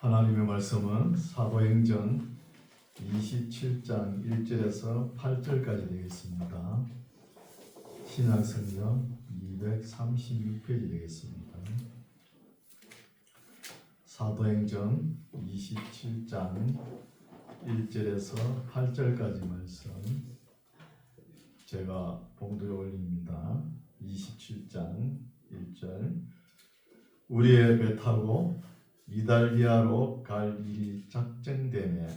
하나님의 말씀은 사도행전 27장 1절에서 8절까지 되겠습니다. 신약성경 236페이지 되겠습니다. 사도행전 27장 1절에서 8절까지 말씀 제가 봉독에 올립니다. 27장 1절 우리의 배 타고 이달리아로 갈 일이 작정되매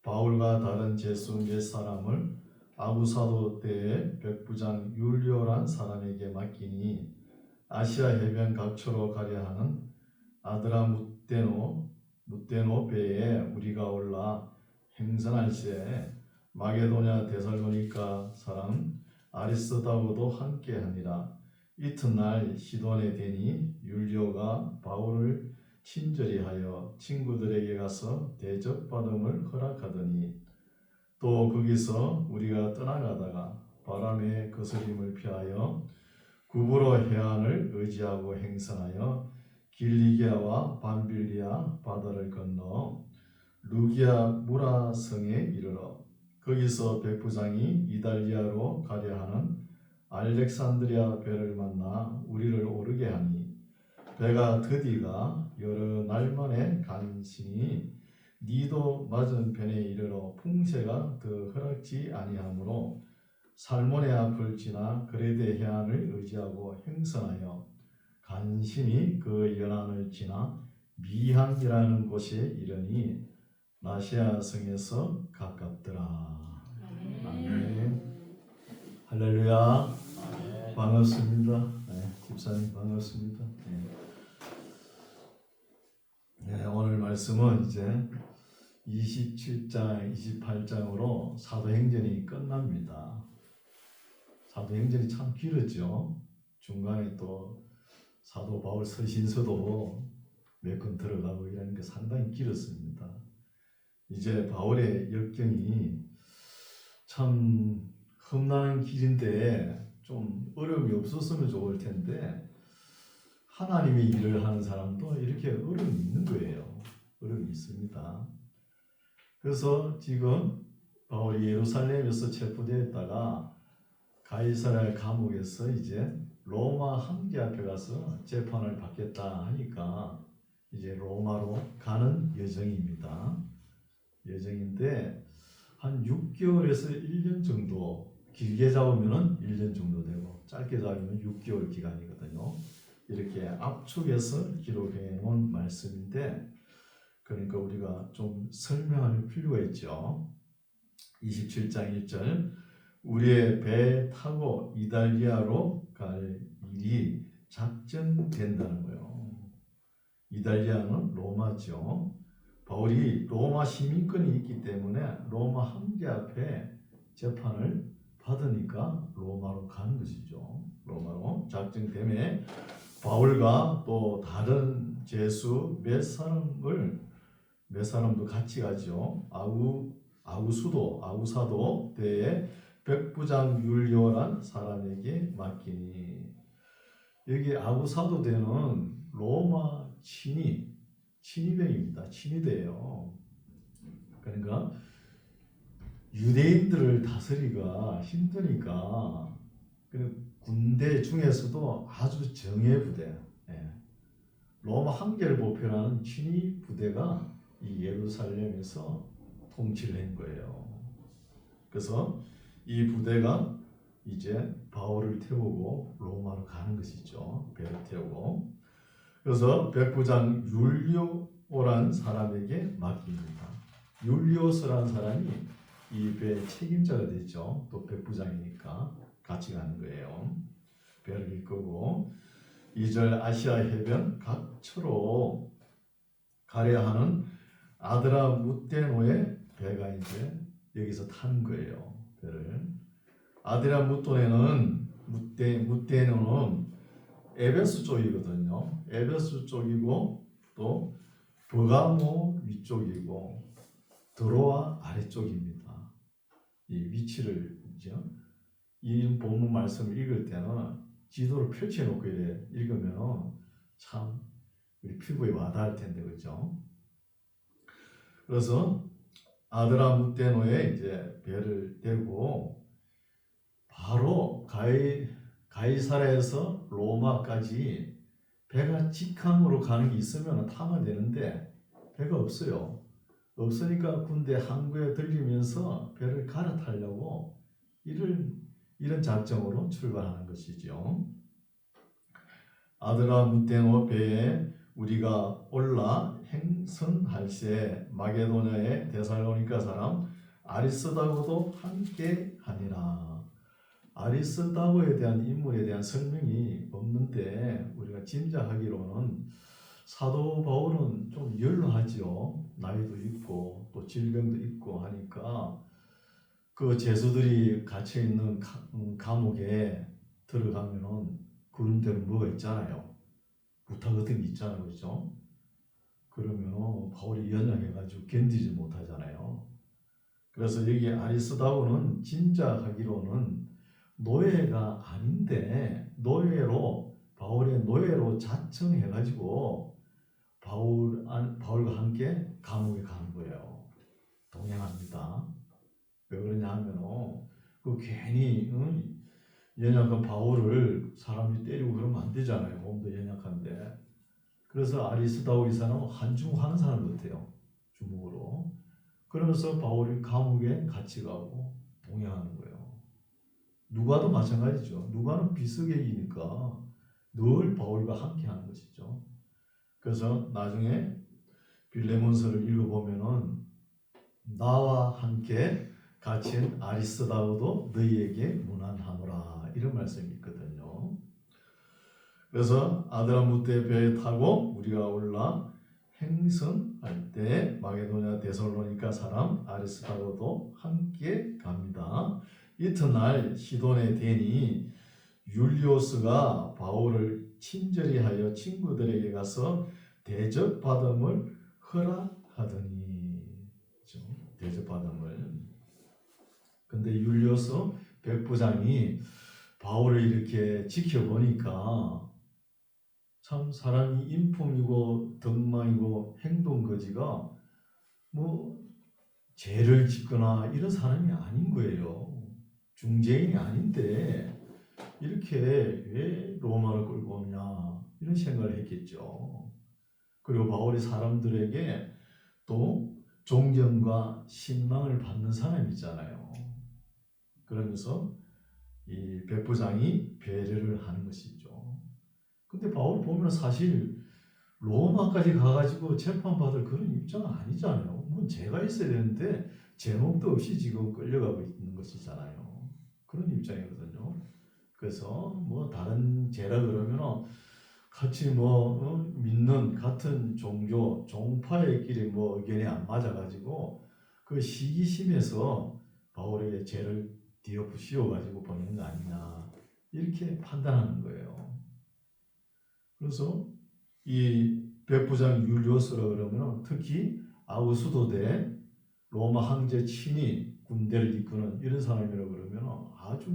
바울과 다른 제수 몇 사람을 아구사도 때의 백부장 율리오란 사람에게 맡기니 아시아 해변 각처로 가려 하는 아드라무테노 배에 우리가 올라 행선할 시에 마게도냐 데살로니가 사람 아리스다고도 함께하니라. 이튿날 시돈에 되니 율리오가 바울을 친절히 하여 친구들에게 가서 대접받음을 허락하더니 또 거기서 우리가 떠나가다가 바람의 거스림을 피하여 구브로 해안을 의지하고 행선하여 길리기아와 밤빌리아 바다를 건너 루기아 무라성에 이르러 거기서 백부장이 이달리아로 가려 하는 알렉산드리아 배를 만나 우리를 오르게 하니 배가 드디가 여러 날 만에 간신히 니도 맞은편에 이르러 풍세가 더 허락지 아니하므로 살모네 앞을 지나 그레데 해안을 의지하고 행선하여 간신히 그 연안을 지나 미항이라는 곳에 이르니 나시아 성에서 가깝더라. 아멘. 할렐루야. 반갑습니다. 집사님 반갑습니다. 오늘 말씀은 이제 27장, 28장으로 사도행전이 끝납니다. 사도행전이 참 길었죠. 중간에 또 사도 바울 서신서도 몇 권 들어가고 이러는 게 상당히 길었습니다. 이제 바울의 역경이 참 험난한 길인데 좀 어려움이 없었으면 좋을 텐데 하나님의 일을 하는 사람도 이렇게 어려움이 있는 거예요. 어려움이 있습니다. 그래서 지금 바울이 예루살렘에서 체포되어 있다가 가이사랴 감옥에서 이제 로마 황제 앞에 가서 재판을 받겠다 하니까 이제 로마로 가는 여정입니다. 여정인데 한 6개월에서 1년 정도, 길게 잡으면 1년 정도 되고 짧게 잡으면 6개월 기간이거든요. 이렇게 압축해서 기록해 놓은 말씀인데 그러니까 우리가 좀 설명할 필요가 있죠. 27장 1절 우리의 배 타고 이달리아로 갈 일이 작정된다는 거예요. 이달리아는 로마죠. 바울이 로마 시민권이 있기 때문에 로마 황제 앞에 재판을 받으니까 로마로 가는 것이죠. 로마로 작정되매 바울과 또 다른 제수 몇 사람도 같이 가죠. 아구사도 때에 백부장 율리오란 사람에게 맡기니 여기 아구사도 때는 로마 친위대입니다. 친위대예요. 그러니까 유대인들을 다스리기가 힘드니까 군대 중에서도 아주 정예 부대, 로마 황제를 보편하는 친위 부대가 이 예루살렘에서 통치를 한 거예요. 그래서 이 부대가 이제 바울을 태우고 로마로 가는 것이죠. 배를 태우고. 그래서 백부장 율리오라는 사람에게 맡깁니다. 율리오스라는 사람이 이 배의 책임자가 되죠. 또 백부장이니까 같이 가는 거예요. 배를 이끌고 2절 아시아 해변 각처로 가려 하는 아드라무테노의 배가 이제 여기서 타는 거예요. 배를. 아드라무테노는 에베소 쪽이거든요. 에베소 쪽이고 또 버가모 위쪽이고 드로아 아래쪽입니다. 이 위치를 이 본문 말씀을 읽을 때는 지도를 펼쳐놓고 이래 읽으면 참 우리 피부에 와닿을 텐데 그렇죠? 그래서 아드라무테노에 이제 배를 대고 바로 가이사라에서 로마까지 배가 직항으로 가는 게 있으면 타면 되는데 배가 없어요. 없으니까 군대 항구에 들리면서 배를 갈아타려고 이런 작정으로 출발하는 것이죠. 아드라무테노 배에 우리가 올라 행선할 새 마게도냐의 데살로니가 사람 아리스다고도 함께 하니라. 아리스다고에 대한 인물에 대한 설명이 없는데 우리가 짐작하기로는 사도 바울은 좀 연로하죠. 나이도 있고 또 질병도 있고 하니까 그 죄수들이 갇혀 있는 감옥에 들어가면은 그런 데는 뭐가 있잖아요. 부탁 같은 게 있잖아요, 그렇죠? 그러면 바울이 연약해가지고 견디지 못하잖아요. 그래서 여기 아리스다고는 짐작하기로는 노예가 아닌데 바울의 노예로 자청해가지고 바울과 함께 감옥에 가는 거예요. 동행합니다. 왜 그러냐 하면 그 괜히 연약한 바울을 사람이 때리고 그러면 안 되잖아요. 몸도 연약한데. 그래서 아리스다고 이사는 한줌하는 사람 같아요. 주먹으로. 그러면서 바울이 감옥에 같이 가고 동행하는 거예요. 누가도 마찬가지죠. 누가는 비스객이니까 늘 바울과 함께 하는 것이죠. 그래서 나중에 빌레몬서를 읽어보면은 나와 함께 갇힌 아리스다고도 너희에게 문안하노라 이런 말씀이 있거든요. 그래서 아드라무테 배에 타고 우리가 올라 행선할 때 마게도냐 데살로니가 사람 아리스다고도 함께 갑니다. 이튿날 시돈에 대니 율리오스가 바울을 친절히 하여 친구들에게 가서 대접받음을 허락하더니 대접받음을. 근데 율리오스 백부장이 바울을 이렇게 지켜보니까 참 사람이 인품이고 덕망이고 행동거지가 뭐 죄를 짓거나 이런 사람이 아닌 거예요. 중재인이 아닌데 이렇게 왜 로마를 끌고 오냐 이런 생각을 했겠죠. 그리고 바울이 사람들에게 또 존경과 신망을 받는 사람이잖아요. 그러면서 이 백부장이 배려를 하는 것이죠. 근데 바울 보면 사실 로마까지 가가지고 재판받을 그런 입장은 아니잖아요. 뭐 죄가 있어야 되는데 제목도 없이 지금 끌려가고 있는 것이잖아요. 그런 입장이거든요. 그래서 뭐 다른 죄라 그러면 같이 믿는 같은 종교, 종파의끼리 의견이 안 맞아가지고 그 시기심에서 바울에게 죄를 뒤엎어 씌워가지고 보내는 거 아니냐 이렇게 판단하는 거예요. 그래서 이 백부장 율리오스라 그러면 특히 아우수도대 로마 황제 친위 군대를 이끄는 이런 사람이라고 그러면 아주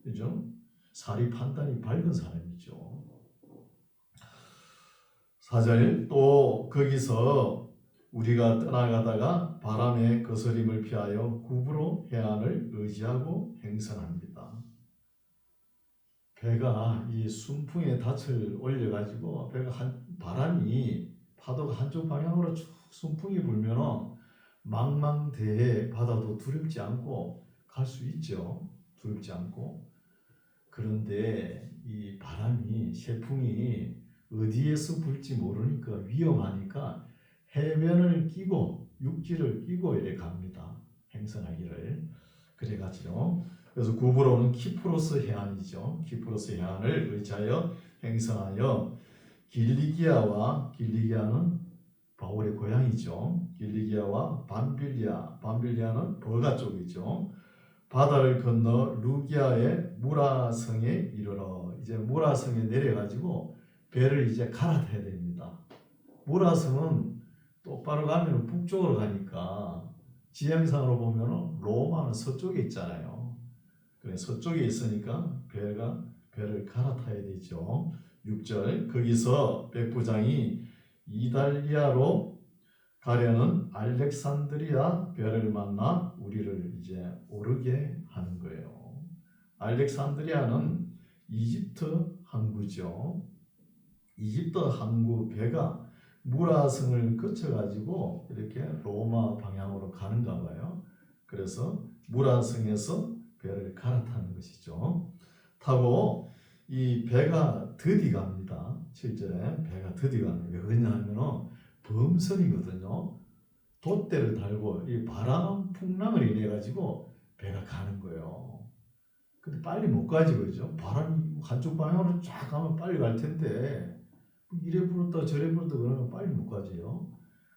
그죠? 사리 판단이 밝은 사람이죠. 4절 또 거기서 우리가 떠나가다가 바람의 거스림을 피하여 구브로 해안을 의지하고 행선합니다. 배가 이 순풍에 닻을 올려가지고 바람이 파도가 한쪽 방향으로 쭉 순풍이 불면 망망대해 바다도 두렵지 않고 갈 수 있죠. 두렵지 않고. 그런데 이 바람이 세풍이 어디에서 불지 모르니까 위험하니까 해변을 끼고 육지를 끼고 이래 갑니다. 행선하기를. 그래가지고 그래서 구브로는 키프로스 해안이죠. 키프로스 해안을 의지하여 행선하여 길리기아는 바울의 고향이죠. 길리기아와 밤빌리아는 버가 쪽이죠. 바다를 건너 루기아의 무라성에 이르러 이제 무라성에 내려가지고 배를 이제 갈아타야 됩니다. 무라성은 똑바로 가면 북쪽으로 가니까 지형상으로 보면 로마는 서쪽에 있잖아요. 그래서 서쪽에 있으니까 배를 갈아타야 되죠. 6절 거기서 백부장이 이달리아로 가랴는 알렉산드리아 별을 만나 우리를 이제 오르게 하는 거예요. 알렉산드리아는 이집트 항구죠. 이집트 항구 배가 무라성을 거쳐가지고 이렇게 로마 방향으로 가는가 봐요. 그래서 무라성에서 배를 갈아타는 것이죠. 타고 이 배가 드디 갑니다. 실제 배가 드디 가는 왜 그러냐면은 범선이거든요. 돛대를 달고 이 바람 풍랑을 인해 가지고 배가 가는 거예요. 근데 빨리 못 가지 그죠? 바람이 한쪽 방향으로 쫙 가면 빨리 갈 텐데 이래 불었다 저래 불었다 그러면 빨리 못 가지요.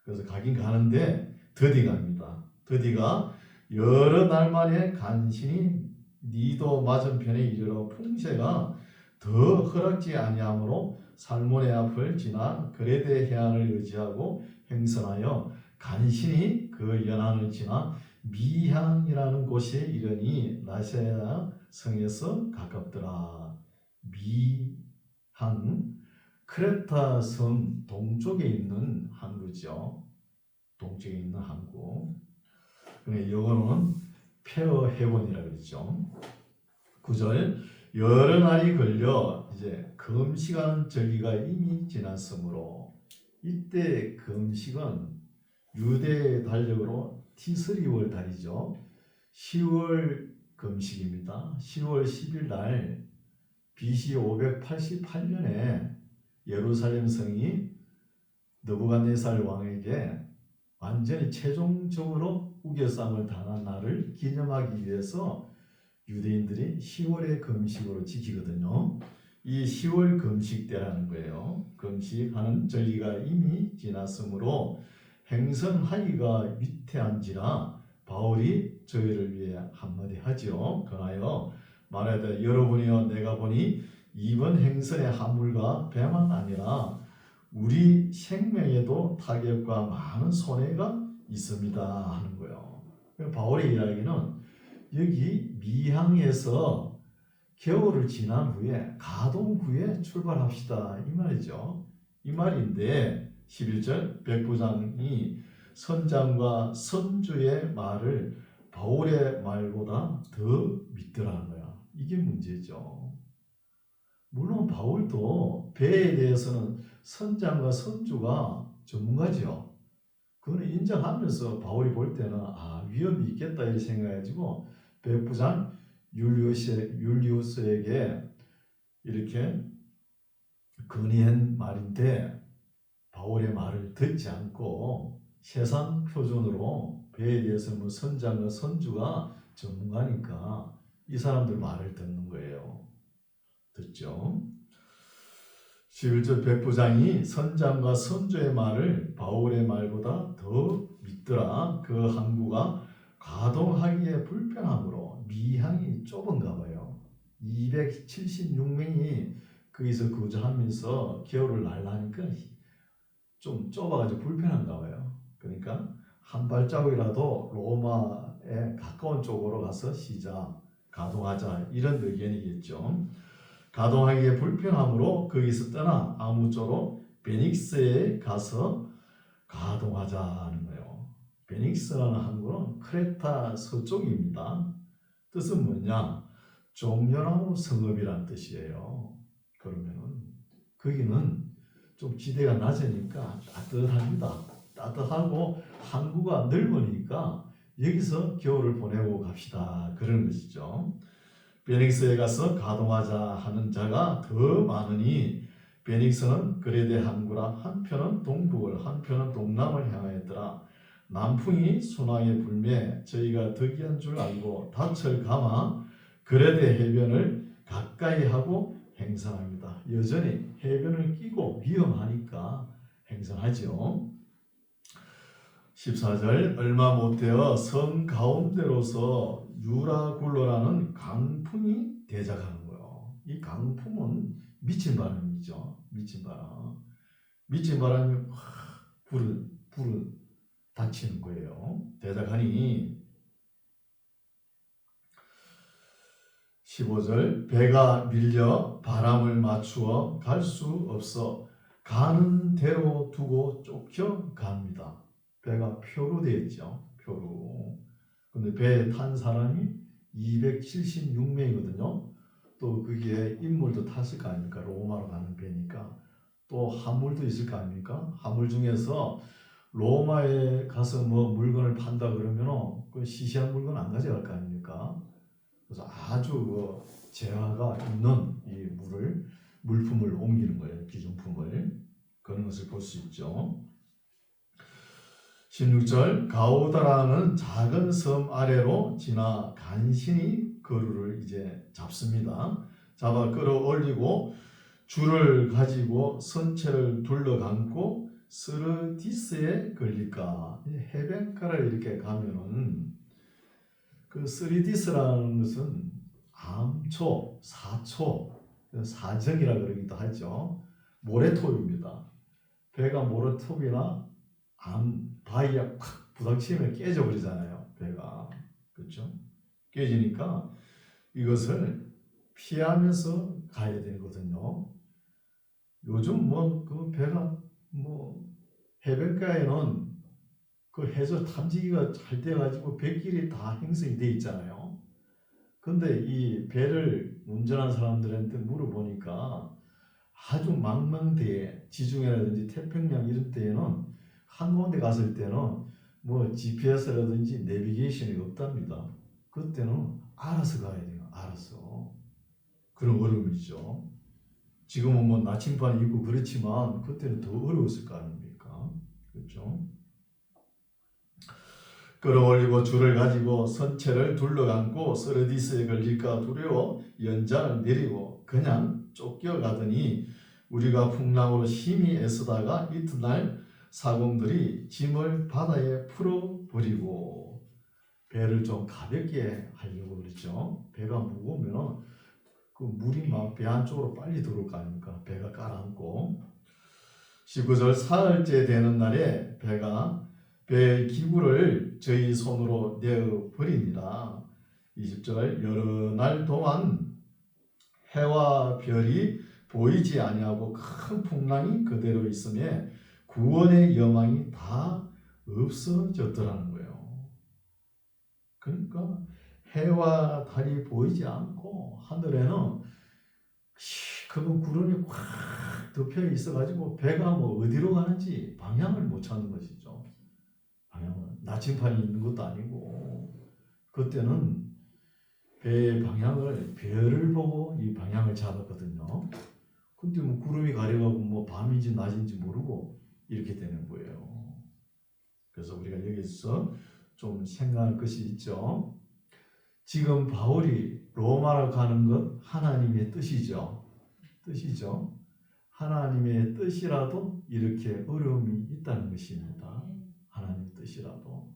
그래서 가긴 가는데 드디 갑니다. 드디가 여러 날 만에 간신히 니도 맞은편에 이르러 풍세가 더 허락지 아니하므로 살몬의 앞을 지나 그레데 해안을 의지하고 행선하여 간신히 그 연안을 지나 미향이라는 곳에 이르니 라세아 성에서 가깝더라. 미향 크레타 섬 동쪽에 있는 항구죠. 동쪽에 있는 항구. 근데 영어로는 페어 헤븐이라고 그러죠. 9절 여러 날이 걸려 이제 금식하는 절기가 이미 지났으므로 이때 금식은 유대의 달력으로 티스리월 달이죠. 10월 금식입니다. 10월 10일 날 BC 588년에 예루살렘 성이 느부갓네살 왕에게 완전히 최종적으로 우겨쌈을 당한 날을 기념하기 위해서 유대인들이 10월의 금식으로 지키거든요. 이 10월 금식 때라는 거예요. 금식하는 절기가 이미 지났으므로 행선하기가 위태한지라 바울이 저희를 위해 한마디 하지요. 그나여 말하되 여러분이여 내가 보니 이번 행선의 화물과 배만 아니라 우리 생명에도 타격과 많은 손해가 있습니다 하는 거예요. 바울의 이야기는 여기 미항에서 겨울을 지난 후에 가동 후에 출발합시다 이 말이죠. 이 말인데 11절 백부장이 선장과 선주의 말을 바울의 말보다 더 믿더라는 거야. 이게 문제죠. 물론 바울도 배에 대해서는 선장과 선주가 전문가죠. 그거는 인정하면서 바울이 볼 때는 위험이 있겠다 이렇게 생각해가지고 백부장 율리우스에게 이렇게 건의한 말인데 바울의 말을 듣지 않고 세상 표준으로 배에 대해서 뭐 선장과 선주가 전문가니까 이 사람들 말을 듣는 거예요. 듣죠? 11절 백부장이 선장과 선주의 말을 바울의 말보다 더 믿더라. 그 항구가 가동하기에 불편함으로 미항이 좁은가 봐요. 276명이 거기서 거주하면서 겨울을 날라니까 좀 좁아가지고 불편한가 봐요. 그러니까 한 발자국이라도 로마에 가까운 쪽으로 가서 가동하자 이런 의견이겠죠. 가동하기에 불편함으로 거기서 떠나 아무쪼록 베닉스에 가서 가동하자는 거예요. 베닉스라는 항구는 크레타 서쪽입니다. 뜻은 뭐냐? 종려나무 성읍이란 뜻이에요. 그러면은 거기는 좀 지대가 낮으니까 따뜻합니다. 따뜻하고 항구가 넓으니까 여기서 겨울을 보내고 갑시다. 그런 것이죠. 베닉스에 가서 가동하자 하는 자가 더 많으니 베닉스는 그레데 항구라 한편은 동북을 한편은 동남을 향하였더라. 남풍이 순항에 불매 저희가 덕이한 줄 알고 닻을 감아 그레데 해변을 가까이 하고 행선합니다. 여전히 해변을 끼고 위험하니까 행선하죠. 14절 얼마 못되어 성 가운데로서 유라굴로라는 강풍이 대작하는 거예요. 이 강풍은 미친 바람이죠. 미친 바람. 미친 바람이 불을 닥치는 거예요. 대작하니 15절 배가 밀려 바람을 맞추어 갈 수 없어 가는 대로 두고 쫓겨 갑니다. 배가 표로 되어 있죠. 표로. 근데 배에 탄 사람이 276명이거든요. 또 거기에 인물도 탔을 거 아닙니까? 로마로 가는 배니까. 또 화물도 있을 거 아닙니까? 화물 중에서 로마에 가서 뭐 물건을 판다 그러면 그 시시한 물건 안 가져갈 거 아닙니까? 그래서 아주 그 재화가 있는 이 물품을 옮기는 거예요. 기존품을. 그런 것을 볼 수 있죠. 16절 가우다라는 작은 섬 아래로 지나 간신히 그루를 이제 잡습니다. 잡아 끌어올리고 줄을 가지고 선체를 둘러감고 스르디스에 걸릴까. 해변가를 이렇게 가면은 그 스르디스라는 것은 암초, 사초, 사정이라 그러기도 하죠. 모래톱입니다. 배가 모래톱이나 바위에 콱 부닥치면 깨져버리잖아요. 배가. 그렇죠? 깨지니까 이것을 피하면서 가야 되거든요. 요즘 뭐 그 배가 뭐 해변가에는 그 해저 탐지기가 잘 돼가지고 배길이 다 형성이 돼 있잖아요. 근데 이 배를 운전한 사람들한테 물어보니까 아주 망망대해 지중해라든지 태평양 이런 때에는 한가운데 갔을 때는 뭐 GPS라든지 내비게이션이 없답니다. 그때는 알아서 가야 돼요. 알아서. 그런 어려움이죠. 지금은 뭐 나침반이 있고 그렇지만 그때는 더 어려웠을 거 아닙니까? 그렇죠? 끌어올리고 줄을 가지고 선체를 둘러감고 스르디스에 걸릴까 두려워 연장을 내리고 그냥 쫓겨가더니 우리가 풍랑으로 심히 애쓰다가 이튿날 사공들이 짐을 바다에 풀어버리고 배를 좀 가볍게 하려고 그랬죠. 배가 무거우면 그 물이 막 배 안쪽으로 빨리 들어올 거 아닙니까? 배가 깔아앉고 19절 사흘째 되는 날에 배의 기구를 저희 손으로 내어버리니라. 20절 여러 날 동안 해와 별이 보이지 아니하고 큰 풍랑이 그대로 있음에 구원의 여망이 다 없어졌더라는 거예요. 그러니까 해와 달이 보이지 않고 하늘에는 시커먼 구름이 꽉 덮여 있어가지고 배가 뭐 어디로 가는지 방향을 못 찾는 것이죠. 방향은 나침반이 있는 것도 아니고 그때는 배의 방향을 별을 보고 이 방향을 잡았거든요. 근데 뭐 구름이 가려가고 뭐 밤인지 낮인지 모르고 이렇게 되는 거예요. 그래서 우리가 여기서 좀 생각할 것이 있죠. 지금 바울이 로마로 가는 것 하나님의 뜻이죠. 뜻이죠. 하나님의 뜻이라도 이렇게 어려움이 있다는 것입니다. 하나님의 뜻이라도.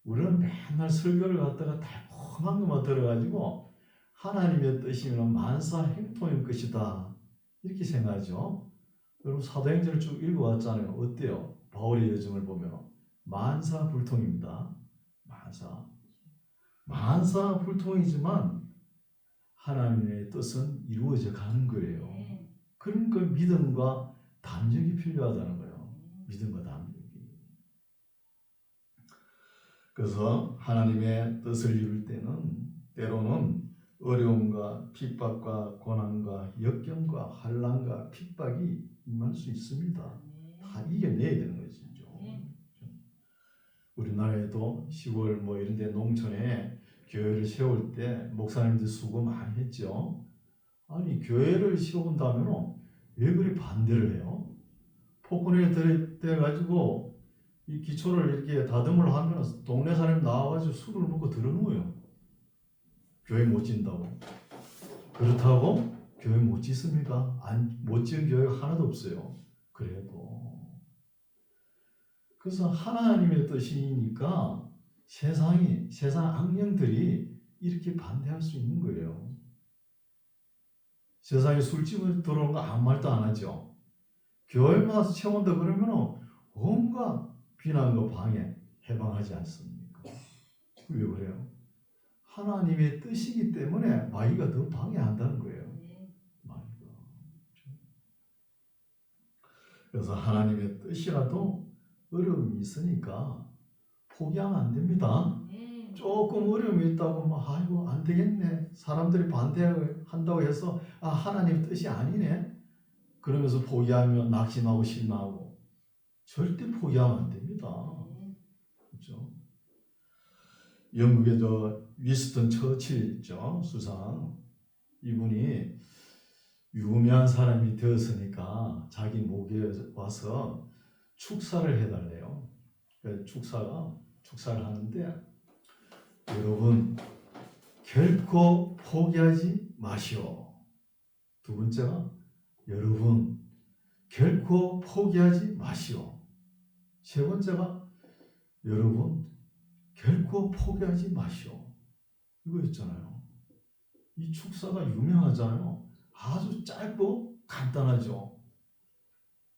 우리는 맨날 설교를 갖다가 달콤한 것만 들어가지고 하나님의 뜻이면 만사 행통일 것이다. 이렇게 생각하죠. 여러분 사도행전을 쭉 읽어왔잖아요. 어때요? 바울의 여정을 보면 만사불통입니다. 만사불통이지만 하나님의 뜻은 이루어져 가는 거예요. 그러니까 믿음과 담력이 필요하다는 거예요. 믿음과 담력이. 그래서 하나님의 뜻을 이룰 때는 때로는 어려움과 핍박과 고난과 역경과 환난과 핍박이 임할 수 있습니다. 다 이겨내야 되는 것이죠. 우리나라에도 시골 뭐 이런 데 농촌에 교회를 세울 때 목사님들 수고 많이 했죠. 아니 교회를 세운다면 왜 그리 반대를 해요? 폭군에 들여가지고 이 기초를 이렇게 다듬을 하면 동네 사람이 나와가지고 술을 먹고 들어누워요. 교회 못 짓는다고. 그렇다고 교회 못 짓습니까? 못 지은 교회가 하나도 없어요. 그래도. 그래서 하나님의 뜻이니까 세상 악령들이 이렇게 반대할 수 있는 거예요. 세상에 술집을 들어오는 거 아무 말도 안 하죠. 교회만 와서 채운다 그러면 온갖 비난과 방해 해방하지 않습니까? 왜 그래요? 하나님의 뜻이기 때문에 마귀가 더 방해한다는 거예요. 마귀가. 그래서 하나님의 뜻이라도 어려움이 있으니까 포기하면 안 됩니다. 네. 조금 어려움이 있다고 막 아이고 안 되겠네. 사람들이 반대한다고 해서 아 하나님 뜻이 아니네. 그러면서 포기하면 낙심하고 실망하고 절대 포기하면 안 됩니다. 그렇죠? 영국의 저 위스턴 처칠 있죠, 수상. 이분이 유명한 사람이 되었으니까 자기 목에 와서 축사를 해달래요. 축사를 하는데 여러분 결코 포기하지 마시오. 두 번째가 여러분 결코 포기하지 마시오. 세 번째가 여러분 결코 포기하지 마시오. 이거였잖아요. 이 축사가 유명하잖아요. 아주 짧고 간단하죠.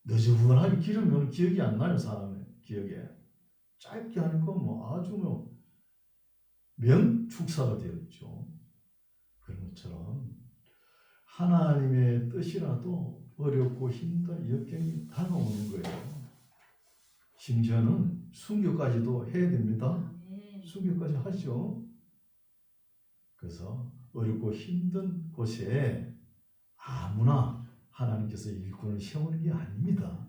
너저분하게 기르면 기억이 안 나요. 사람의 기억에. 짧게 하니까 뭐 아주 뭐 명축사가 되었죠. 그런 것처럼 하나님의 뜻이라도 어렵고 힘든 역경이 다가오는 거예요. 심지어는 순교까지도 해야 됩니다. 순교까지 하죠. 그래서 어렵고 힘든 곳에 아무나 하나님께서 일꾼을 세우는 게 아닙니다.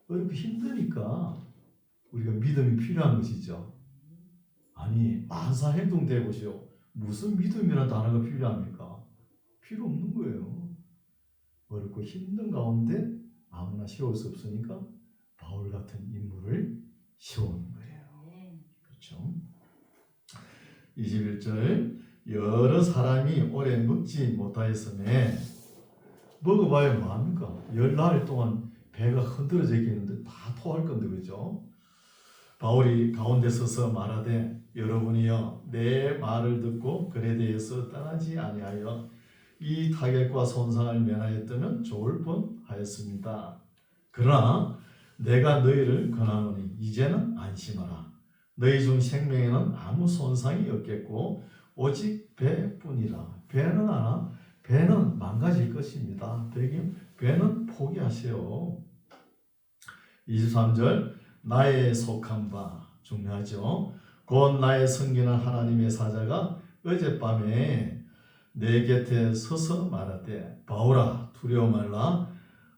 어렵고 힘드니까 우리가 믿음이 필요한 것이죠. 아니 만사행동돼 보시오. 무슨 믿음이라는 단어가 필요합니까? 필요 없는 거예요. 어렵고 힘든 가운데 아무나 세울 수 없으니까 바울 같은 인물을 세우는 거예요. 그렇죠? 21절 여러 사람이 오래 먹지 못하였음에 먹어봐야 뭐합니까? 10날 동안 배가 흔들어져 있는데 다 토할 건데 그죠? 바울이 가운데 서서 말하되 여러분이여 내 말을 듣고 글에 대해서 떠나지 아니하여 이 타격과 손상을 면하였다면 좋을 뻔하였습니다. 그러나 내가 너희를 권하노니 이제는 안심하라. 너희 중 생명에는 아무 손상이 없겠고 오직 배뿐이라. 배는 하나 배는 망가질 것입니다. 배는 포기하세요. 23절 나의 속한 바 중요하죠. 곧 나의 섬기는 하나님의 사자가 어젯밤에 내 곁에 서서 말하되 바울아 두려워 말라.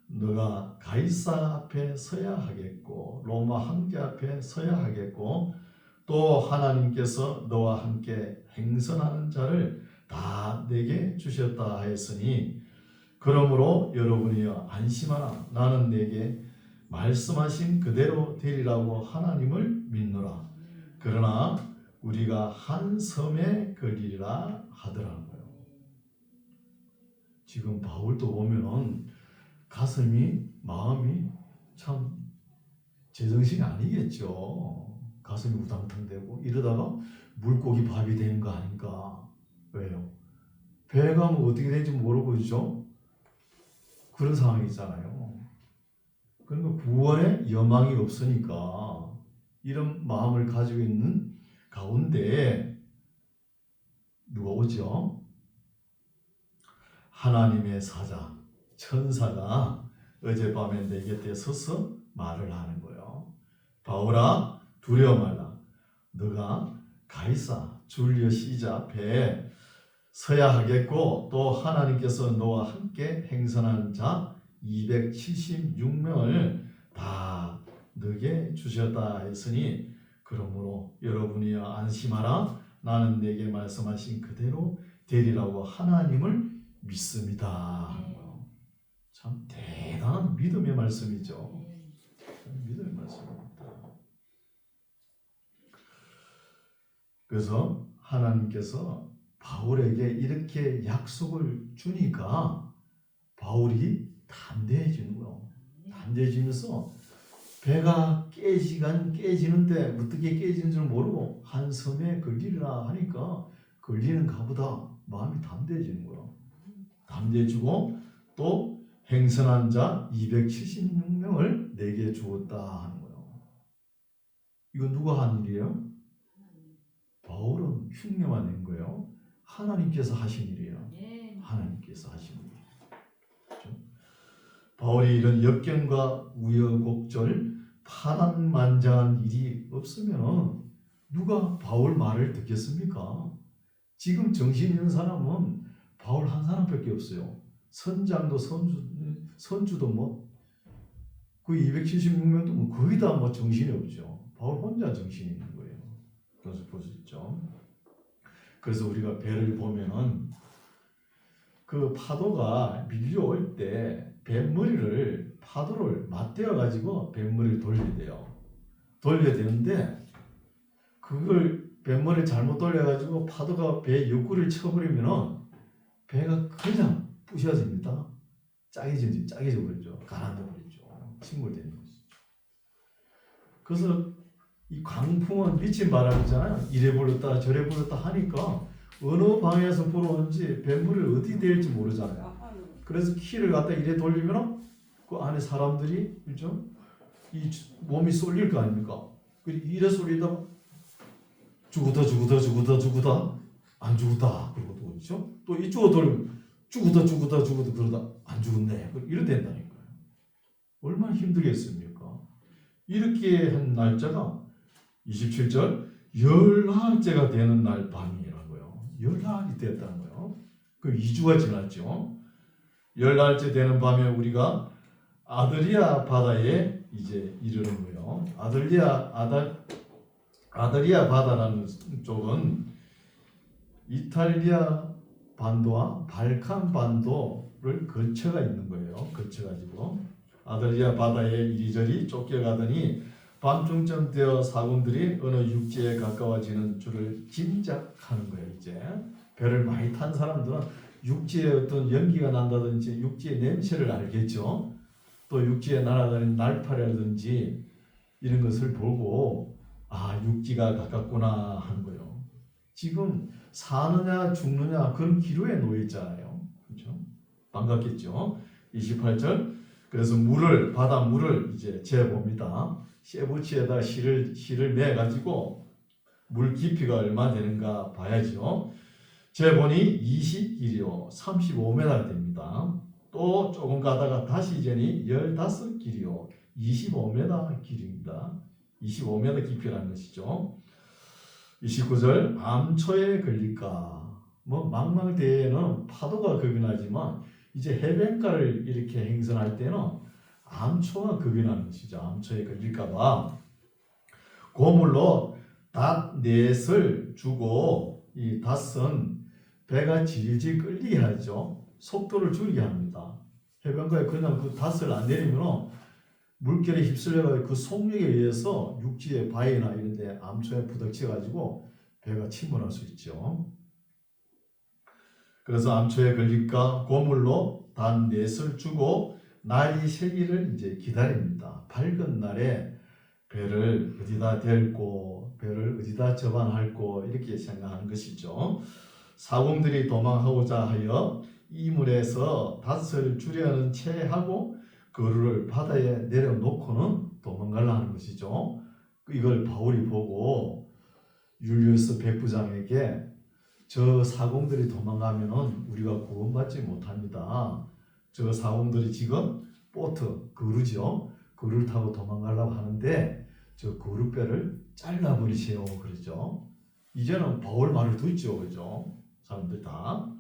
너가 가이사 앞에 서야 하겠고 로마 황제 앞에 서야 하겠고 또 하나님께서 너와 함께 행선하는 자를 다 내게 주셨다 하였으니 그러므로 여러분이여 안심하라. 나는 내게 말씀하신 그대로 되리라고 하나님을 믿노라. 그러나 우리가 한 섬에 거리리라 하더라고요. 지금 바울도 보면은 마음이 참 제정신이 아니겠죠. 가슴이 우당탕되고 이러다가 물고기 밥이 되는 거 아닌가. 왜요? 배가 뭐 어떻게 되는지 모르고 있죠. 그런 상황이잖아요. 그러니까 구원의 여망이 없으니까 이런 마음을 가지고 있는 가운데 누가 오죠? 하나님의 사자, 천사가 어젯밤에 내 곁에 서서 말을 하는 거예요. 바울아 두려워 말라. 너가 가이사 줄리어 시자 앞에 서야 하겠고 또 하나님께서 너와 함께 행선한 자 276명을 다 너게 주셨다 했으니 그러므로 여러분이여 안심하라. 나는 내게 말씀하신 그대로 되리라고 하나님을 믿습니다. 참 대단한 믿음의 말씀이죠. 믿음의 말씀입니다. 그래서 하나님께서 바울에게 이렇게 약속을 주니까 바울이 담대해지는 거예요. 담대해지면서 배가 깨지는데 어떻게 깨지는 줄 모르고 한 섬에 걸리리라 하니까 걸리는가 보다 마음이 담대해지는 거예요. 담대해지고 또 행선한 자 276명을 내게 주었다 하는 거예요. 이건 누가 한 일이에요? 바울은 흉내만 낸 거예요. 하나님께서 하신 일이에요. 하나님께서 하신 일이에요. 그렇죠? 바울이 이런 역경과 우여곡절 파란만장한 일이 없으면 누가 바울 말을 듣겠습니까? 지금 정신 있는 사람은 바울 한 사람밖에 없어요. 선장도 선주도 뭐 그 276명도 뭐 거의 다 뭐 정신이 없죠. 바울 혼자 정신이 있는 거예요. 그래서 볼 수 있죠. 그래서 우리가 배를 보면은 그 파도가 밀려올 때 뱃머리를 파도를 맞대어 가지고 뱃머리를 돌려야 돼요. 돌려야 되는데 그걸 뱃머리를 잘못 돌려가지고 파도가 배 옆구리를 쳐버리면은 배가 그냥 부셔집니다. 짜게져 버리죠. 가라앉아 버리죠. 침몰되는 것이죠. 그래서 이 광풍은 미친 바람이잖아요. 이래 불었다 저래 불었다 하니까 어느 방향에서 불어오는지 뱃머리를 어디 대일지 모르잖아요. 그래서 키를 갖다 이래 돌리면 그 안에 사람들이 그죠? 이 몸이 쏠릴 거 아닙니까? 이래 쏠리다 죽었다 안 죽었다 그러고 또 그렇죠? 또 이쪽으로 돌리면 죽었다 그러다 안 죽었네 이래 된다니까요. 얼마나 힘들겠습니까? 이렇게 한 날짜가 27절 열날째가 되는 날 밤이라고요. 열날이 됐다는 거예요. 그 2주가 지났죠. 열날째 되는 밤에 우리가 아드리아 바다에 이제 이르는 거예요. 아드리아 바다라는 쪽은 이탈리아 반도와 발칸 반도를 거쳐가 있는 거예요. 거쳐가지고 아드리아 바다에 이리저리 쫓겨가더니 밤중쯤 되어 사군들이 어느 육지에 가까워지는 줄을 짐작하는 거예요. 이제 배를 많이 탄 사람들은 육지에 어떤 연기가 난다든지 육지의 냄새를 알겠죠. 또 육지에 날아다니는 날파라든지 이런 것을 보고 아 육지가 가깝구나 하는 거예요. 지금 사느냐 죽느냐 그런 기로에 놓여 있잖아요. 그렇죠? 반갑겠죠. 28절 그래서 바다 물을 이제 재봅니다. 쇠붙이에다 실을 매 가지고 물 깊이가 얼마 되는가 봐야죠. 재보니 20길이요 35m 됩니다. 또 조금 가다가 다시 재니 15길이요 25m 길입니다. 25m 깊이라는 것이죠. 29절 암초에 걸릴까? 뭐 망망대해에는 파도가 겁이 나지만 이제 해변가를 이렇게 행선할 때는 암초가 겁이 나는 것이죠. 암초에 걸릴까봐 고물로 닷넷을 주고 이 닷은 배가 질질 끌리게 하죠. 속도를 줄이게 합니다. 해변가에 그냥 그 닷을 안 내리면 물결에 휩쓸려가지고 그 속력에 의해서 육지의 바위나 이런 데 암초에 부닥쳐가지고 배가 침몰할 수 있죠. 그래서 암초에 걸릴까 고물로 닷넷을 주고 날이 새기를 이제 기다립니다. 밝은 날에 배를 어디다 댈고 배를 어디다 접안할고 이렇게 생각하는 것이죠. 사공들이 도망하고자 하여 이물에서 닷을 주려는 채 하고 그를 바다에 내려놓고는 도망가려 하는 것이죠. 이걸 바울이 보고 율리우스 백부장에게 저 사공들이 도망가면은 우리가 구원받지 못합니다. 저 사공들이 지금 보트 그루죠. 그루를 타고 도망가려고 하는데 저 그루배를 잘라버리세요. 그러죠. 이제는 바울 말을 듣죠. 그죠. 사람들 다.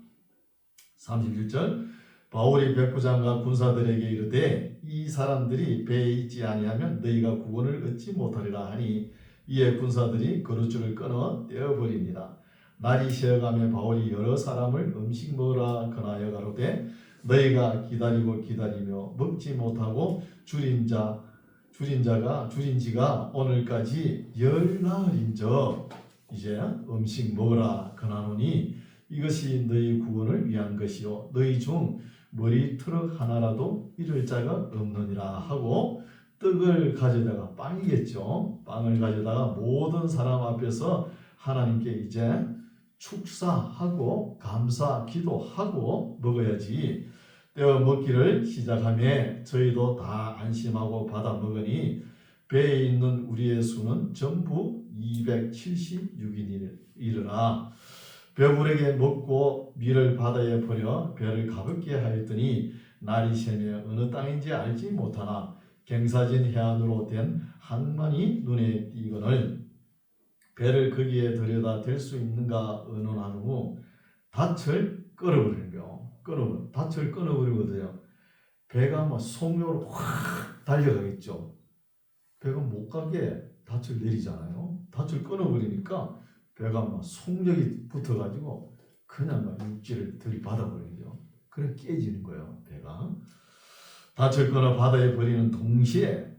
31절 바울이 백부장과 군사들에게 이르되 이 사람들이 배에 있지 아니하면 너희가 구원을 얻지 못하리라 하니 이에 군사들이 그루줄을 끊어 떼어버리니라. 날이 새어가며 바울이 여러 사람을 음식 먹으라 권하여 가로되 너희가 기다리며 먹지 못하고 줄인 지가 오늘까지 열날인즉 이제 음식 먹으라 권하노니 이것이 너희 구원을 위한 것이요 너희 중 머리털 하나라도 잃을 자가 없느니라 하고 떡을 가져다가 빵이겠죠. 빵을 가져다가 모든 사람 앞에서 하나님께 이제 축사하고 감사 기도하고 먹어야지. 떼어 먹기를 시작하며 저희도 다 안심하고 받아 먹으니 배에 있는 우리의 수는 전부 276인이라. 배불에게 먹고 밀을 바다에 버려 배를 가볍게 하였더니 날이 새며 어느 땅인지 알지 못하나 갱사진 해안으로 된 항만이 눈에 띄거늘 배를 거기에 들여다 댈 수 있는가 의논한 후 닻을 끊어버리는 거예요. 닻을 끊어버리거든요. 배가 막 속력으로 확 달려가겠죠. 배가 못 가게 닻을 내리잖아요. 닻을 끊어버리니까 배가 막 속력이 붙어가지고 그냥 막 육지를 들이받아버리죠. 그래 깨지는 거예요. 배가. 닻을 끊어 바다에 버리는 동시에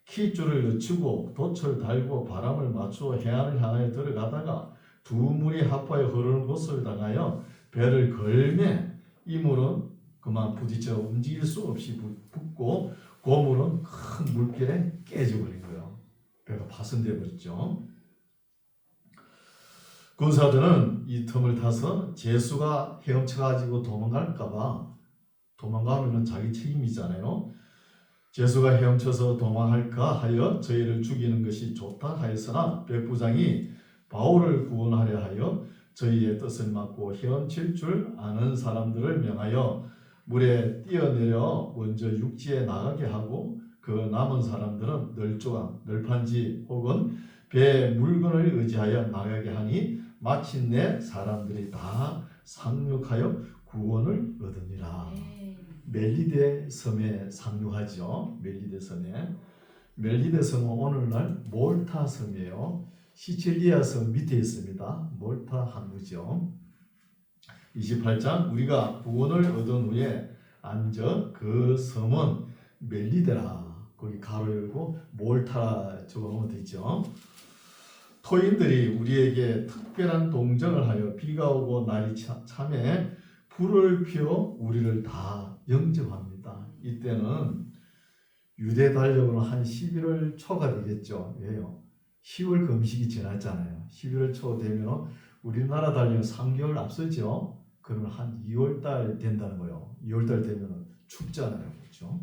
퀴줄을 늦추고 돛을 달고 바람을 맞추어 해안을 향하여 들어가다가 두 물이 합하여 흐르는 곳을 당하여 배를 걸매 이 물은 그만 부딪혀 움직일 수 없이 붙고 고물은 큰 물길에 깨져버린 거예요. 배가 파손돼 버렸죠. 군사들은 이 틈을 타서 제수가 헤엄쳐가지고 도망가면은 자기 책임이잖아요. 제수가 헤엄쳐서 도망할까 하여 저희를 죽이는 것이 좋다 하였으나 백부장이 바울을 구원하려 하여 저희의 뜻을 막고 헤엄칠 줄 아는 사람들을 명하여 물에 뛰어내려 먼저 육지에 나가게 하고 그 남은 사람들은 널판지 혹은 배의 물건을 의지하여 나가게 하니 마침내 사람들이 다 상륙하여 구원을 얻으니라. 멜리데 섬에 상륙하죠. 멜리데 섬은 오늘날 몰타 섬이에요. 시칠리아 섬 밑에 있습니다. 몰타 항구죠. 28장 우리가 구원을 얻은 후에 앉아 그 섬은 멜리데라. 거기 가로 열고 몰타 적어놓으면 되죠. 토인들이 우리에게 특별한 동정을 하여 비가 오고 날이 참에 불을 피워 우리를 다 영접합니다. 이때는 유대 달력으로 한 11월 초가 되겠죠. 왜요? 10월 금식이 지났잖아요. 11월 초 되면 우리나라 달력은 3개월 앞서죠. 그러면 한 2월 달 된다는 거예요. 2월 달 되면 춥잖아요. 그렇죠?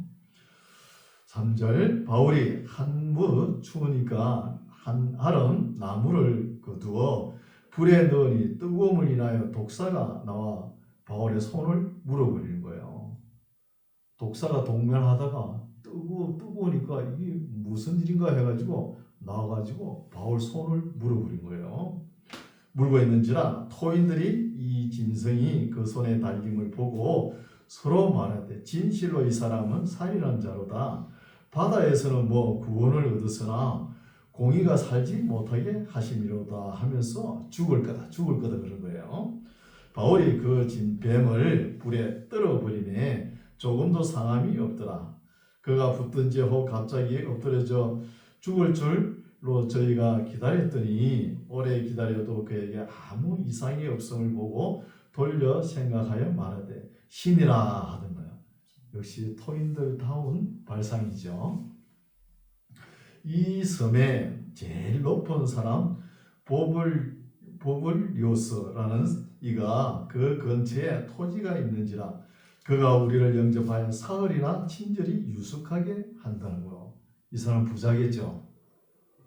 3절 바울이 한무 추우니까 한 알은 나무를 두어 불에 넣으니 뜨거움을 인하여 독사가 나와 바울의 손을 물어버리는 거예요. 독사가 동면하다가 뜨거우니까 이게 무슨 일인가 해가지고 나와가지고 바울 손을 물어버린 거예요. 물고 있는지라 토인들이 이 짐승이 그 손에 달림을 보고 서로 말하되 진실로 이 사람은 살인한 자로다. 바다에서는 뭐 구원을 얻었으나 공의가 살지 못하게 하심이로다 하면서 죽을 거다 그런 거예요. 바울이 그 뱀을 불에 떨어버리매 조금도 상함이 없더라. 그가 붙든지 혹 갑자기 엎드려져 죽을 줄로 저희가 기다렸더니 오래 기다려도 그에게 아무 이상이 없음을 보고 돌려 생각하여 말하되 신이라 하던가요. 역시 토인들다운 발상이죠. 이 섬의 제일 높은 사람 보블리오스라는 이가 그 근처에 토지가 있는지라 그가 우리를 영접하여 사흘이나 친절히 유숙하게 한다는 거예요. 이 사람 부자겠죠.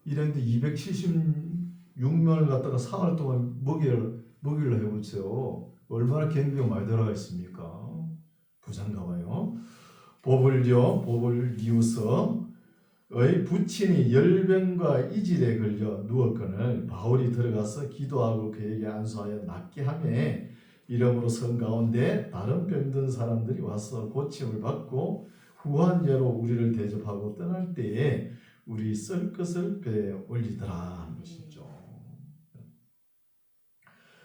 이랬는데 276명을 갖다가 사흘 동안 먹이려 해보세요. 얼마나 경비가 많이 들어가 있습니까? 부자인가 봐요. 보블리우스의 부친이 열병과 이질에 걸려 누웠거늘 바울이 들어가서 기도하고 그에게 안수하여 낫게 하며 이러므로 성 가운데 다른 병든 사람들이 와서 고침을 받고 후한 예로 우리를 대접하고 떠날 때에 우리 쓸 것을 배에 올리더라 하는 것이죠.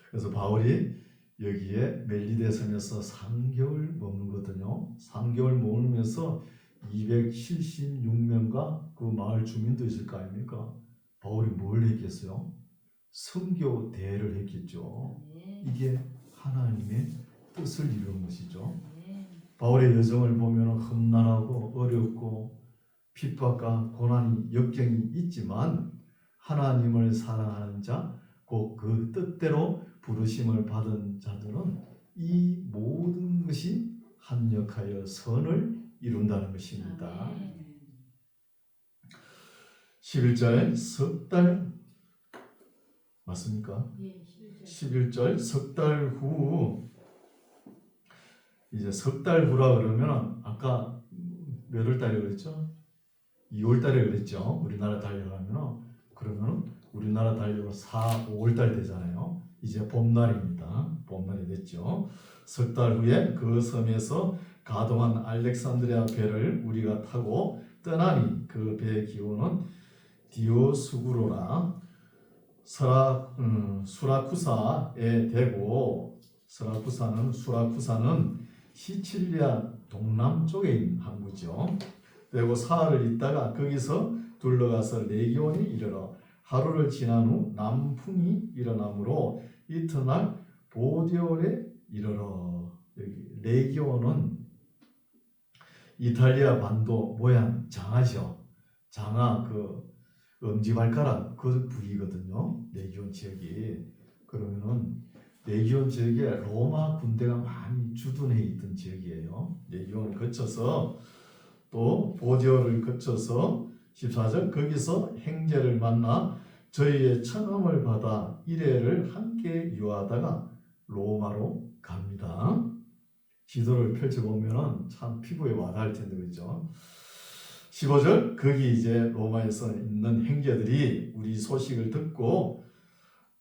그래서 바울이 여기에 멜리데 섬에서 3개월 머물거든요. 3개월 머물면서 276명과 그 마을 주민도 있을 거 아닙니까? 바울이 뭘 했겠어요? 선교 대회를 했겠죠. 이게 하나님의 뜻을 이루는 것이죠. 바울의 여정을 보면 험난하고 어렵고 핍박과 고난이 역경이 있지만 하나님을 사랑하는 자, 곧 그 뜻대로 부르심을 받은 자들은 이 모든 것이 합력하여 선을 이룬다는 것입니다. 11절 석 달 맞습니까? 11절 석 달 후 이제 석 달 후라 그러면 아까 몇 월 달이라고 했죠? 2월 달에 그랬죠. 우리나라 달력하면은 그러면 우리나라 달력으로 4, 5월 달 되잖아요. 이제 봄날입니다. 봄날이 됐죠. 석 달 후에 그 섬에서 가동한 알렉산드리아 배를 우리가 타고 떠나니 그 배의 기호는 디오스구로라 수라쿠사에 되고 수라쿠사는 시칠리아 동남쪽에 있는 항구죠. 그리고 사흘을 있다가 거기서 둘러가서 레기온에 이르러 하루를 지난 후 남풍이 일어나므로 이튿날 보디올에 이르러. 여기 레기온은 이탈리아 반도 모양 장하죠. 장하 그 엄지발가락 그 부위거든요. 레기온 지역이. 그러면은 레기온 지역에 로마 군대가 많이 주둔해 있던 지역이에요. 레기온을 거쳐서 또 보디오를 거쳐서 14절 거기서 형제를 만나 저희의 청함을 받아 일회를 함께 유하다가 로마로 갑니다. 지도를 펼쳐보면 참 피부에 와닿을 텐데 그죠? 15절 거기 이제 로마에서 있는 형제들이 우리 소식을 듣고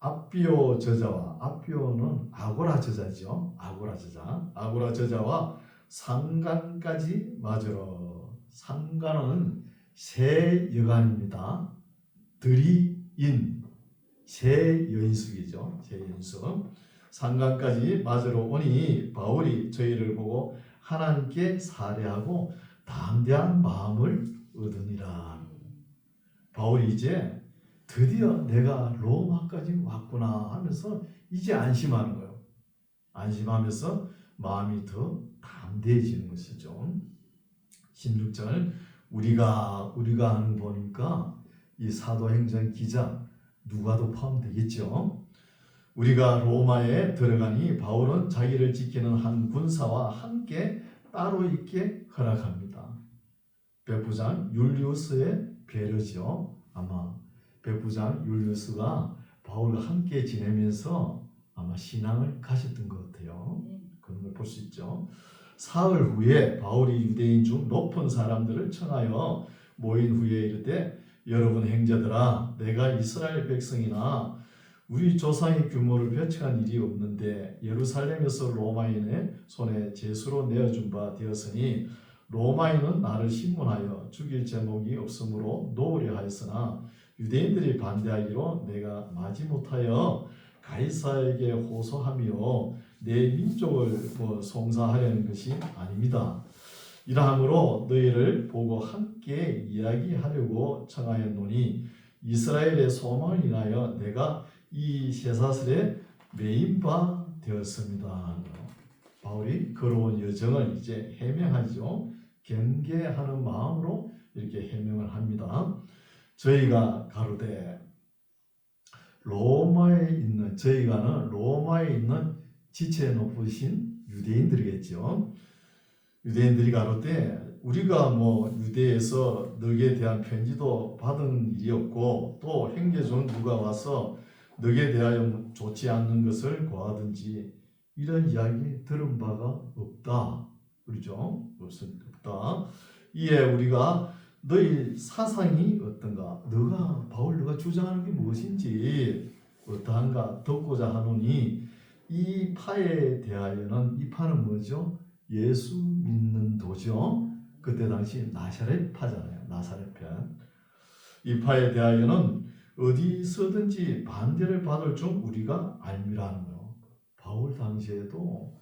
아비오 저자와 아비오는 아고라 저자죠. 아고라 저자와 상간까지 맞으러. 상간은 세 여간입니다. 들이인 세 여인숙이죠. 세 여인숙. 상간까지 맞으러 오니 바울이 저희를 보고 하나님께 살해하고 담대한 마음을 얻으니라. 바울이 이제 드디어 내가 로마까지 왔구나 하면서 이제 안심하는 거예요. 안심하면서 마음이 더 담대해지는 것이죠. 16절 우리가 하는 보니까 이 사도행전 기자 누가도 포함되겠죠. 우리가 로마에 들어가니 바울은 자기를 지키는 한 군사와 함께 따로 있게 허락합니다. 백부장 율리우스의 배려죠. 아마 백부장 율리우스가 바울과 함께 지내면서 아마 신앙을 가졌던 것 같아요. 그런 걸 볼 수 있죠. 사흘 후에 바울이 유대인 중 높은 사람들을 청하여 모인 후에 이르되 여러분 형제들아 내가 이스라엘 백성이나 우리 조상의 규모를 배척한 일이 없는데 예루살렘에서 로마인의 손에 제수로 내어준 바 되었으니 로마인은 나를 신문하여 죽일 제목이 없으므로 놓으려 하였으나 유대인들이 반대하기로 내가 마지못하여 가이사에게 호소하며 내 민족을 송사하려는 것이 아닙니다. 이러함으로 너희를 보고 함께 이야기하려고 청하였노니 이스라엘의 소망을 인하여 내가 이 쇠사슬에 매인 바 되었습니다. 바울이 걸어온 여정을 이제 해명하죠. 경계하는 마음으로 이렇게 해명을 합니다. 저희가 가로되 저희가는 로마에 있는 지체 높으신 유대인들이겠죠. 유대인들이 가로되 우리가 유대에서 너희에 대한 편지도 받은 일이 없고 또 형제 중 누가 와서 너희에 대하여 좋지 않는 것을 고하든지 이런 이야기 들은 바가 없다. 그렇죠? 없다. 이에 우리가 너희 사상이 어떤가? 너가 주장하는 게 무엇인지 어떠한가 듣고자 하노니 이 파에 대하여는 이 파는 뭐죠? 예수 믿는 도죠. 그때 당시 나사렛 파잖아요. 나사렛 편. 이 파에 대하여는 어디서든지 반대를 받을 줄 우리가 알미라는 거예요. 바울 당시에도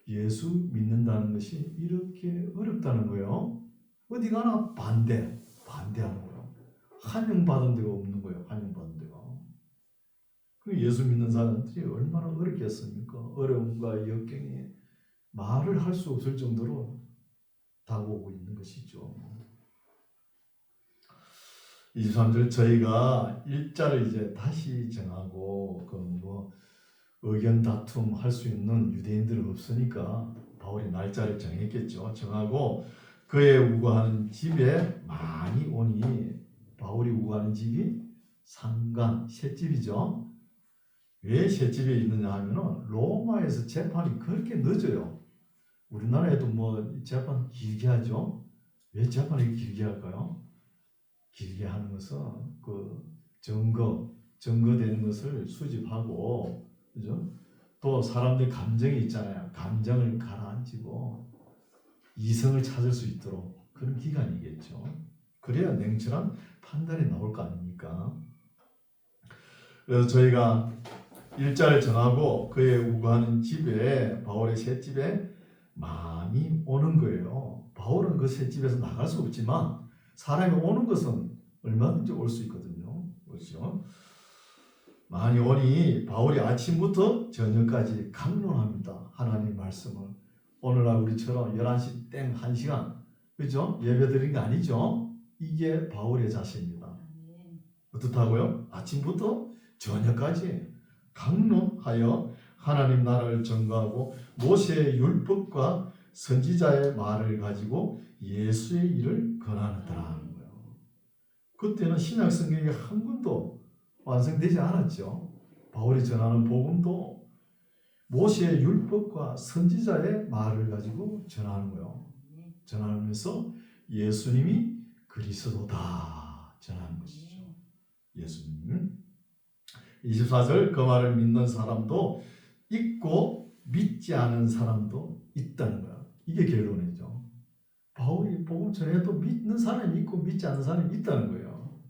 예수 믿는다는 것이 이렇게 어렵다는 거예요. 어디 가나 반대하는 거예요. 환영받은 데가 없는 거예요. 환영받은 데가. 그 예수 믿는 사람들이 얼마나 어렵겠습니까? 어려움과 역경이 말을 할 수 없을 정도로 다가오고 있는 것이죠. 23절 저희가 일자를 이제 다시 정하고 의견 다툼 할 수 있는 유대인들은 없으니까 바울이 날짜를 정했겠죠. 정하고 그의 우거하는 집에 많이 오니 바울이 우거하는 집이 상간 셋집이죠. 왜 셋집에 있느냐 하면은 로마에서 재판이 그렇게 늦어요. 우리나라에도 재판 길게 하죠. 왜 재판을 길게 할까요? 길게 하는 것은 그 증거되는 것을 수집하고, 그죠? 또 사람들 감정이 있잖아요. 감정을 가라앉히고 이성을 찾을 수 있도록 그런 기간이겠죠. 그래야 냉철한 판단이 나올 거 아닙니까? 그래서 저희가 일자를 정하고 그의 우거하는 집에, 바울의 셋집에 많이 오는 거예요. 바울은 그 셋집에서 나갈 수 없지만 사람이 오는 것은 얼마든지 올 수 있거든요. 그렇죠? 많이 오니 바울이 아침부터 저녁까지 강론합니다. 하나님 말씀을. 오늘날 우리처럼 11시 땡 1시간, 그죠? 예배 드린 게 아니죠? 이게 바울의 자세입니다. 어떻다고요? 아침부터 저녁까지 강론하여 하나님 나라를 전가하고 모세의 율법과 선지자의 말을 가지고 예수의 일을 권하더라는 거예요. 그때는 신약 성경이 한 권도 완성되지 않았죠. 바울이 전하는 복음도 모세의 율법과 선지자의 말을 가지고 전하는 거예요. 전하면서 예수님이 그리스도다 전하는 것이죠. 예수님. 24절, 그 말을 믿는 사람도 있고 믿지 않은 사람도 있다는 거야. 이게 결론이죠. 바울이 복음 전해도 믿는 사람이 있고 믿지 않는 사람이 있다는 거예요.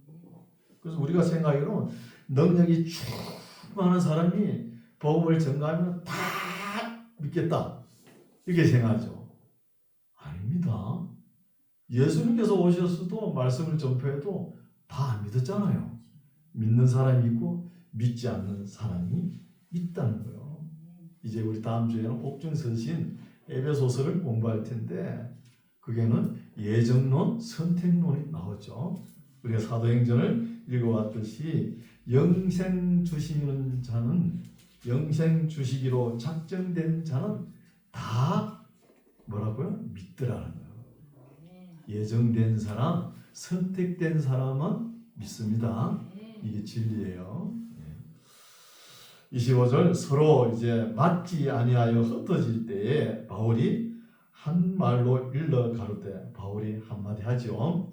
그래서 우리가 생각하기로는 능력이 충만한 사람이 복음을 전가하면 다 믿겠다, 이렇게 생각하죠. 아닙니다. 예수님께서 오셨어도 말씀을 전파해도 다 안 믿었잖아요. 믿는 사람이 있고 믿지 않는 사람이 있다는 거예요. 이제 우리 다음 주에는 옥중서신 에베소서를 공부할 텐데 그게는 예정론, 선택론이 나오죠. 우리가 사도행전을 읽어왔듯이 영생 주시는 자는, 영생 주시기로 작정된 자는 다 뭐라고요? 믿더라는 거예요. 예정된 사람, 선택된 사람은 믿습니다. 이게 진리예요. 25절, 서로 이제 맞지 아니하여 흩어질 때에 바울이 한 말로 일러 가로되, 바울이 한마디 하죠.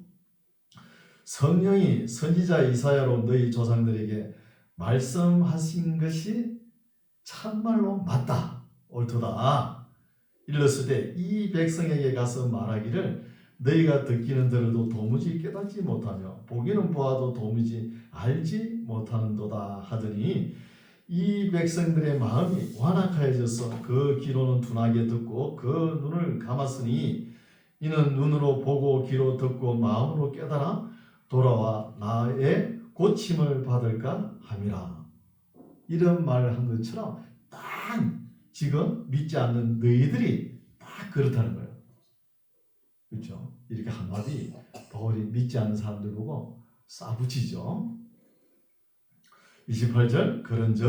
성령이 선지자 이사야로 너희 조상들에게 말씀하신 것이 참말로 맞다, 옳도다. 일렀으되 이 백성에게 가서 말하기를 너희가 듣기는 들어도 도무지 깨닫지 못하며 보기는 보아도 도무지 알지 못하는도다 하더니 이 백성들의 마음이 완악하여져서 그 귀로는 둔하게 듣고 그 눈을 감았으니 이는 눈으로 보고 귀로 듣고 마음으로 깨달아 돌아와 나의 고침을 받을까 함이라. 이런 말을 한 것처럼 딱 지금 믿지 않는 너희들이 딱 그렇다는 거예요. 그렇죠? 이렇게 한마디 바울이 믿지 않는 사람들 보고 싸붙이죠. 28절, 그런즉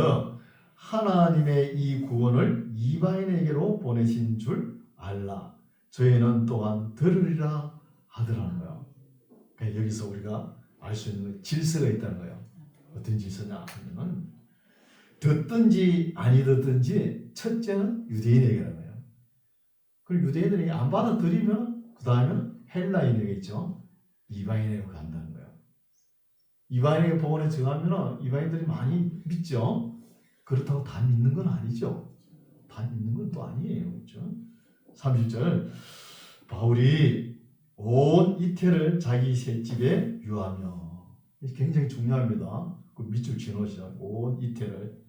하나님의 이 구원을 이방인에게로 보내신 줄 알라. 저희는 또한 들으리라 하더라는 거예요. 그러니까 여기서 우리가 알 수 있는 질서가 있다는 거예요. 어떤 질서냐 하면은 듣든지 아니 듣든지 첫째는 유대인에게라는 거예요. 그리고 유대인들이 안 받아들이면 그 다음에는 헬라인에게 있죠. 이방인에게 간다는 거예요. 이방인에게 복음을 전하면 이방인들이 많이 믿죠. 그렇다고 다 믿는 건 아니죠. 다 믿는 건 또 아니에요. 그렇죠? 30절, 바울이 온 이태를 자기 셋집에 유하며, 굉장히 중요합니다. 그 밑줄 지놓으시죠. 온 이태를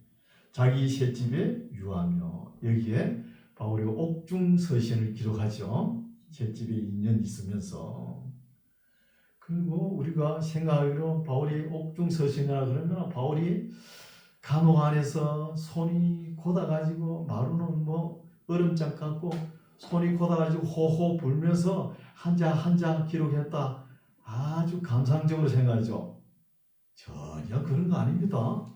자기 셋집에 유하며, 여기에 바울이 옥중서신을 기록하죠. 셋집에 2년 있으면서. 그리고 우리가 생각하기로 바울이 옥중서신이라 그러면 바울이 감옥 안에서 손이 고다가지고 마루는 뭐 얼음장 같고 손이 고다가지고 호호 불면서 한자 기록했다, 아주 감상적으로 생각하죠. 전혀 그런 거 아닙니다.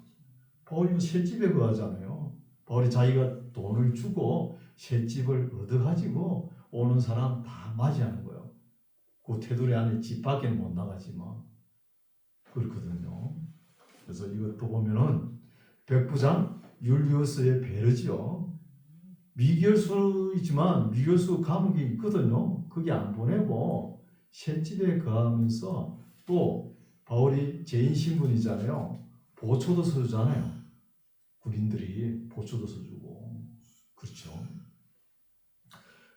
바울이 셋집에 거하잖아요. 바울이 자기가 돈을 주고 셋집을 얻어가지고 오는 사람 다 맞이하는 거예요. 그 테두리 안에 집 밖에 못 나가지만 그렇거든요. 그래서 이것도 보면은 백부장 율리우스의 배려지요. 미결수 있지만 미결수 감옥이 있거든요. 거기 안 보내고 셋집에 거하면서 또 바울이 죄인 신분이잖아요. 보초도 서주잖아요. 군인들이 보초도 서주고 그렇죠.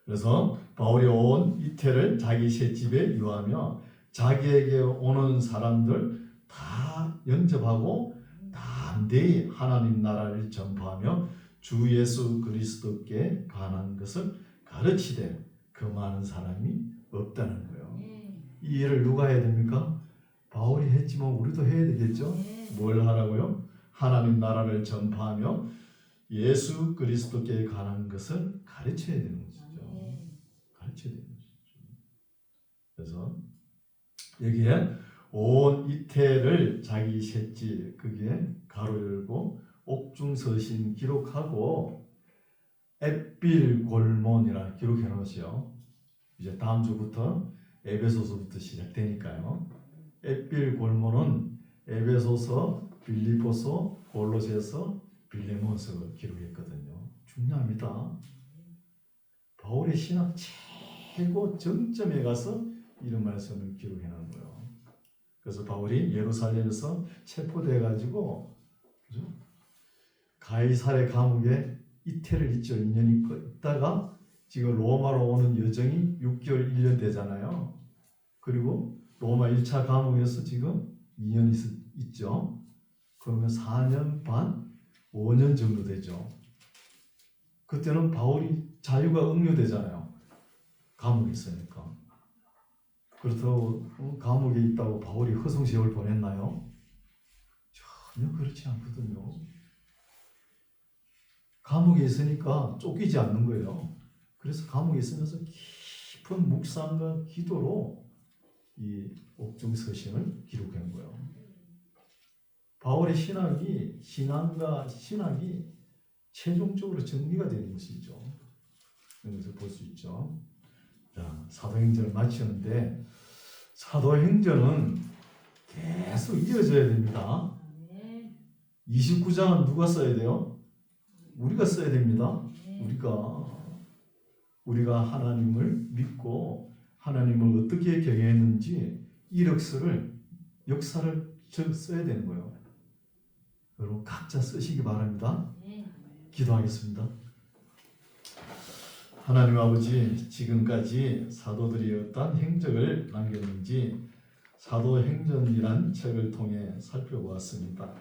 그래서 바울이 온 이태를 자기 셋집에 유하며 자기에게 오는 사람들 다 영접하고 담대히 하나님 나라를 전파하며 주 예수 그리스도께 관한 것을 가르치되 그 많은 사람이 없다는 거예요. 이 일을 누가 해야 됩니까? 바울이 했지만 우리도 해야 되겠죠? 뭘 하라고요? 하나님 나라를 전파하며 예수 그리스도께 관한 것을 가르쳐야 되는 것이죠. 가르쳐야 되는 것이죠. 그래서 여기에 온 이태를 자기 셋집 그게 가로 열고 옥중서신 기록하고 앳빌 골몬이라 기록해 놓으시오. 이제 다음 주부터 에베소서부터 시작되니까요. 앳빌 골몬은 에베소서, 빌립보서, 골로새서, 빌레몬서 기록했거든요. 중요합니다. 바울의 신학 최고 정점에 가서 이런 말씀을 기록해 놓은 거예요. 그래서 바울이 예루살렘에서 체포돼 가지고 가이사랴 감옥에 이태를 있죠. 2년 있다가 지금 로마로 오는 여정이 6개월 1년 되잖아요. 그리고 로마 1차 감옥에서 지금 2년 있죠. 그러면 4년 반, 5년 정도 되죠. 그때는 바울이 자유가 응려되잖아요. 감옥에 있으니까. 그렇다고 감옥에 있다고 바울이 허송세월 보냈나요? 전혀 그렇지 않거든요. 감옥에 있으니까 쫓기지 않는 거예요. 그래서 감옥에 있으면서 깊은 묵상과 기도로 이 옥중서신을 기록한 거예요. 바울의 신앙과 신학이 최종적으로 정리가 되는 것이죠. 여기서 볼 수 있죠. 자, 사도행전을 마치는데 사도행전은 계속 이어져야 됩니다. 29장은 누가 써야 돼요? 우리가 써야 됩니다. 우리가 하나님을 믿고 하나님을 어떻게 경외했는지 이력서를 역사를 써야 되는 거예요. 여러분 각자 쓰시기 바랍니다. 기도하겠습니다. 하나님 아버지, 지금까지 사도들이 어떤 행적을 남겼는지 사도행전이란 책을 통해 살펴보았습니다.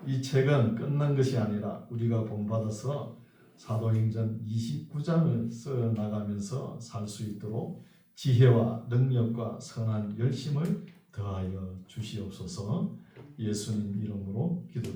이 책은 끝난 것이 아니라 우리가 본받아서 사도행전 29장을 써나가면서 살 수 있도록 지혜와 능력과 선한 열심을 더하여 주시옵소서. 예수님 이름으로 기도